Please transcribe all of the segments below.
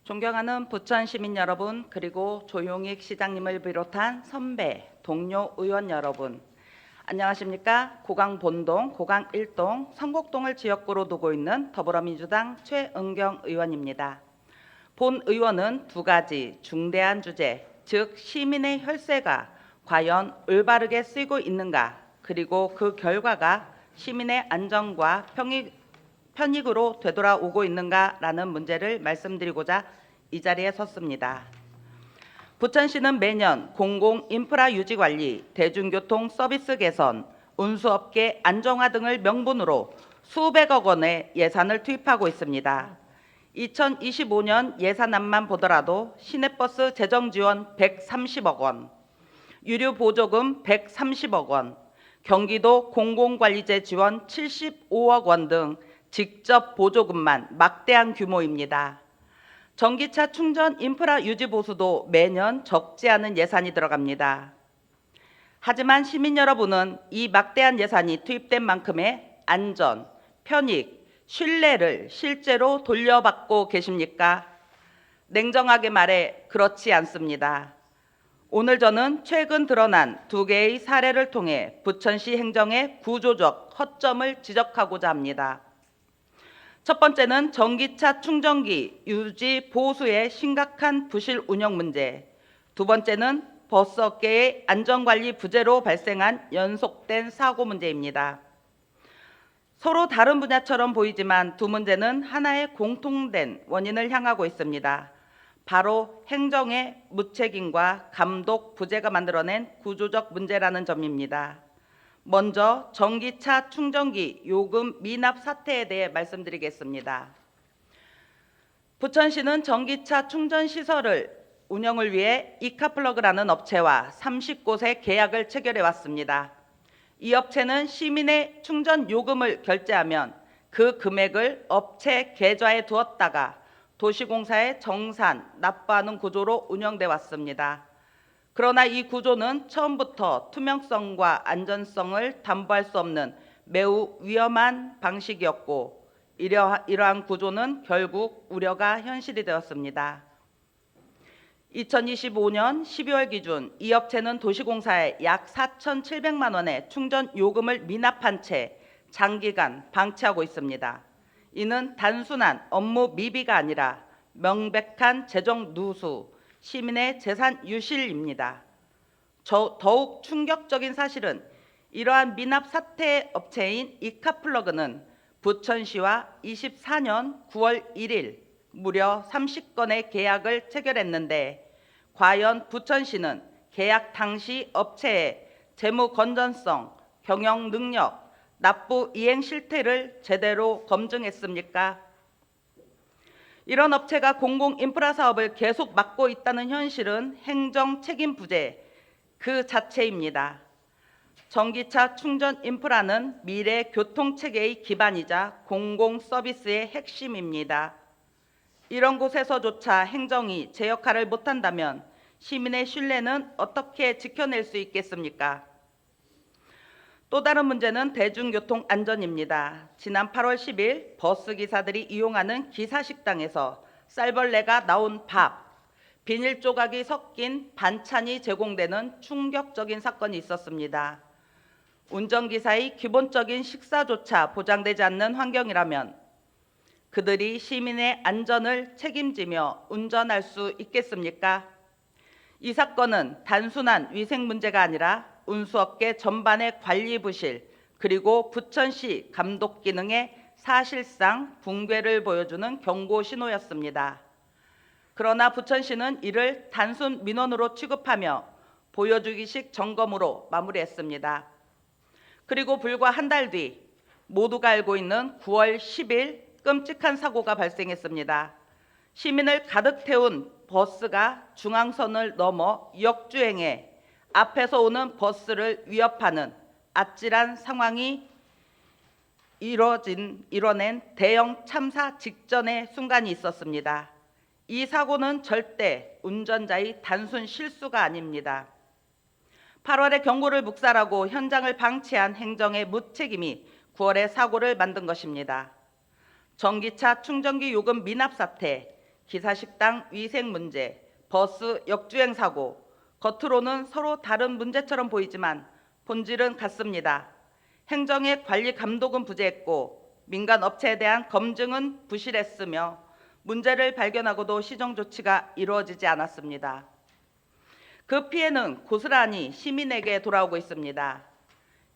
존경하는 부천 시민 여러분, 그리고 조용익 시장님을 비롯한 선배, 동료 의원 여러분, 안녕하십니까? 고강 본동, 고강 1동, 성곡동을 지역구로 두고 있는 더불어민주당 최은경 의원입니다. 본 의원은 두 가지 중대한 주제, 즉 시민의 혈세가 과연 올바르게 쓰이고 있는가, 그리고 그 결과가 시민의 안전과 편익으로 되돌아오고 있는가라는 문제를 말씀드리고자 이 자리에 섰습니다. 부천시는 매년 공공인프라 유지관리, 대중교통 서비스 개선, 운수업계 안정화 등을 명분으로 수백억 원의 예산을 투입하고 있습니다. 2025년 예산안만 보더라도 시내버스 재정지원 130억 원, 유류보조금 130억 원, 경기도 공공관리재 지원 75억 원 등 직접 보조금만 막대한 규모입니다. 전기차 충전 인프라 유지 보수도 매년 적지 않은 예산이 들어갑니다. 하지만 시민 여러분은 이 막대한 예산이 투입된 만큼의 안전, 편익, 신뢰를 실제로 돌려받고 계십니까? 냉정하게 말해 그렇지 않습니다. 오늘 저는 최근 드러난 두 개의 사례를 통해 부천시 행정의 구조적 허점을 지적하고자 합니다. 첫 번째는 전기차 충전기 유지 보수의 심각한 부실 운영 문제, 두 번째는 버스 업계의 안전관리 부재로 발생한 연속된 사고 문제입니다. 서로 다른 분야처럼 보이지만 두 문제는 하나의 공통된 원인을 향하고 있습니다. 바로 행정의 무책임과 감독 부재가 만들어낸 구조적 문제라는 점입니다. 먼저 전기차 충전기 요금 미납 사태에 대해 말씀드리겠습니다. 부천시는 전기차 충전 시설을 운영을 위해 이카플러그라는 업체와 30곳의 계약을 체결해 왔습니다. 이 업체는 시민의 충전 요금을 결제하면 그 금액을 업체 계좌에 두었다가 도시공사에 정산, 납부하는 구조로 운영돼 왔습니다. 그러나 이 구조는 처음부터 투명성과 안전성을 담보할 수 없는 매우 위험한 방식이었고, 이러한 구조는 결국 우려가 현실이 되었습니다. 2025년 12월 기준 이 업체는 도시공사에 약 4,700만 원의 충전 요금을 미납한 채 장기간 방치하고 있습니다. 이는 단순한 업무 미비가 아니라 명백한 재정 누수, 시민의 재산 유실입니다. 더욱 충격적인 사실은 이러한 미납 사태 업체인 이카플러그는 부천시와 24년 9월 1일 무려 30건의 계약을 체결했는데, 과연 부천시는 계약 당시 업체의 재무 건전성, 경영 능력, 납부 이행 실태를 제대로 검증했습니까? 이런 업체가 공공인프라 사업을 계속 맡고 있다는 현실은 행정 책임 부재 그 자체입니다. 전기차 충전 인프라는 미래 교통체계의 기반이자 공공 서비스의 핵심입니다. 이런 곳에서조차 행정이 제 역할을 못한다면 시민의 신뢰는 어떻게 지켜낼 수 있겠습니까? 또 다른 문제는 대중교통 안전입니다. 지난 8월 10일 버스 기사들이 이용하는 기사식당에서 쌀벌레가 나온 밥, 비닐 조각이 섞인 반찬이 제공되는 충격적인 사건이 있었습니다. 운전기사의 기본적인 식사조차 보장되지 않는 환경이라면 그들이 시민의 안전을 책임지며 운전할 수 있겠습니까? 이 사건은 단순한 위생 문제가 아니라 운수업계 전반의 관리 부실, 그리고 부천시 감독 기능의 사실상 붕괴를 보여주는 경고 신호였습니다. 그러나 부천시는 이를 단순 민원으로 취급하며 보여주기식 점검으로 마무리했습니다. 그리고 불과 한 달 뒤 모두가 알고 있는 9월 10일 끔찍한 사고가 발생했습니다. 시민을 가득 태운 버스가 중앙선을 넘어 역주행해 앞에서 오는 버스를 위협하는 아찔한 상황이 이뤄낸 대형 참사 직전의 순간이 있었습니다. 이 사고는 절대 운전자의 단순 실수가 아닙니다. 8월에 경고를 묵살하고 현장을 방치한 행정의 무책임이 9월에 사고를 만든 것입니다. 전기차 충전기 요금 미납 사태, 기사식당 위생 문제, 버스 역주행 사고, 겉으로는 서로 다른 문제처럼 보이지만 본질은 같습니다. 행정의 관리 감독은 부재했고 민간 업체에 대한 검증은 부실했으며 문제를 발견하고도 시정 조치가 이루어지지 않았습니다. 그 피해는 고스란히 시민에게 돌아오고 있습니다.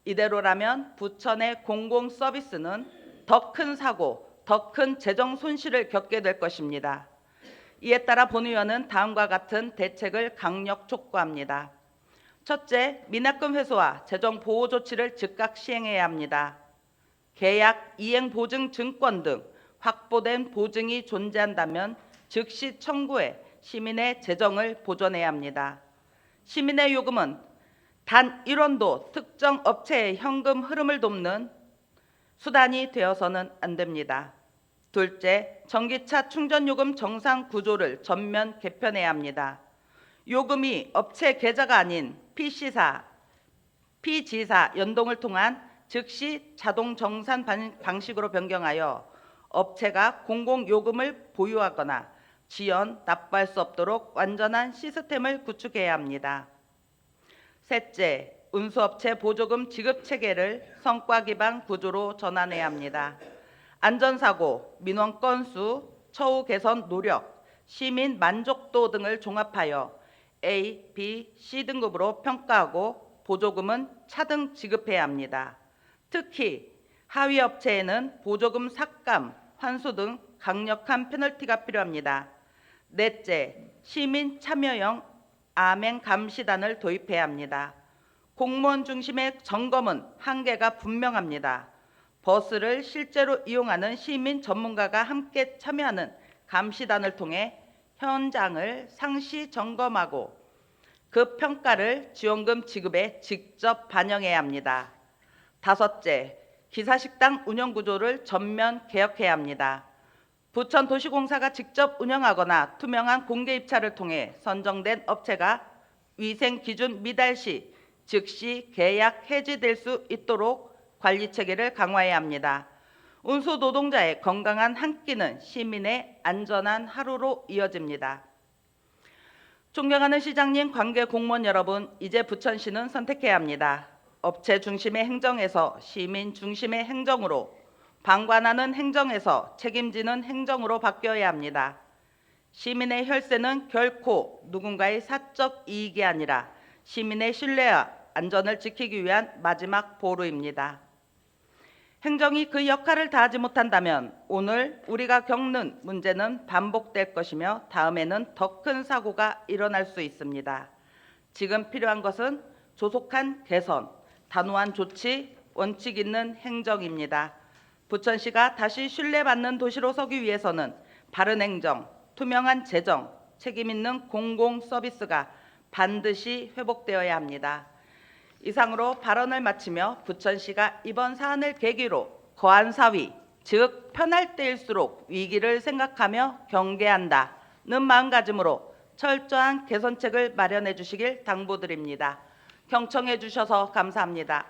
이대로라면 부천의 공공 서비스는 더 큰 사고, 더 큰 재정 손실을 겪게 될 것입니다. 이에 따라 본 의원은 다음과 같은 대책을 강력 촉구합니다. 첫째, 미납금 회수와 재정 보호 조치를 즉각 시행해야 합니다. 계약 이행 보증 증권 등 확보된 보증이 존재한다면 즉시 청구해 시민의 재정을 보존해야 합니다. 시민의 요금은 단 1원도 특정 업체의 현금 흐름을 돕는 수단이 되어서는 안 됩니다. 둘째, 전기차 충전요금 정상 구조를 전면 개편해야 합니다. 요금이 업체 계좌가 아닌 피지사 연동을 통한 즉시 자동 정산 방식으로 변경하여 업체가 공공요금을 보유하거나 지연, 납부할 수 없도록 완전한 시스템을 구축해야 합니다. 셋째, 운수업체 보조금 지급 체계를 성과 기반 구조로 전환해야 합니다. 안전사고, 민원 건수, 처우 개선 노력, 시민 만족도 등을 종합하여 A, B, C 등급으로 평가하고 보조금은 차등 지급해야 합니다. 특히 하위 업체에는 보조금 삭감, 환수 등 강력한 페널티가 필요합니다. 넷째, 시민 참여형 암행 감시단을 도입해야 합니다. 공무원 중심의 점검은 한계가 분명합니다. 버스를 실제로 이용하는 시민 전문가가 함께 참여하는 감시단을 통해 현장을 상시 점검하고 그 평가를 지원금 지급에 직접 반영해야 합니다. 다섯째, 기사식당 운영 구조를 전면 개혁해야 합니다. 부천도시공사가 직접 운영하거나 투명한 공개 입찰을 통해 선정된 업체가 위생 기준 미달 시 즉시 계약 해지될 수 있도록 관리 체계를 강화해야 합니다. 운수 노동자의 건강한 한 끼는 시민의 안전한 하루로 이어집니다. 존경하는 시장님, 관계 공무원 여러분, 이제 부천시는 선택해야 합니다. 업체 중심의 행정에서 시민 중심의 행정으로, 방관하는 행정에서 책임지는 행정으로 바뀌어야 합니다. 시민의 혈세는 결코 누군가의 사적 이익이 아니라 시민의 신뢰와 안전을 지키기 위한 마지막 보루입니다. 행정이 그 역할을 다하지 못한다면 오늘 우리가 겪는 문제는 반복될 것이며 다음에는 더 큰 사고가 일어날 수 있습니다. 지금 필요한 것은 조속한 개선, 단호한 조치, 원칙 있는 행정입니다. 부천시가 다시 신뢰받는 도시로 서기 위해서는 바른 행정, 투명한 재정, 책임 있는 공공 서비스가 반드시 회복되어야 합니다. 이상으로 발언을 마치며 부천시가 이번 사안을 계기로 거한 사위, 즉 편할 때일수록 위기를 생각하며 경계한다는 마음가짐으로 철저한 개선책을 마련해 주시길 당부드립니다. 경청해 주셔서 감사합니다.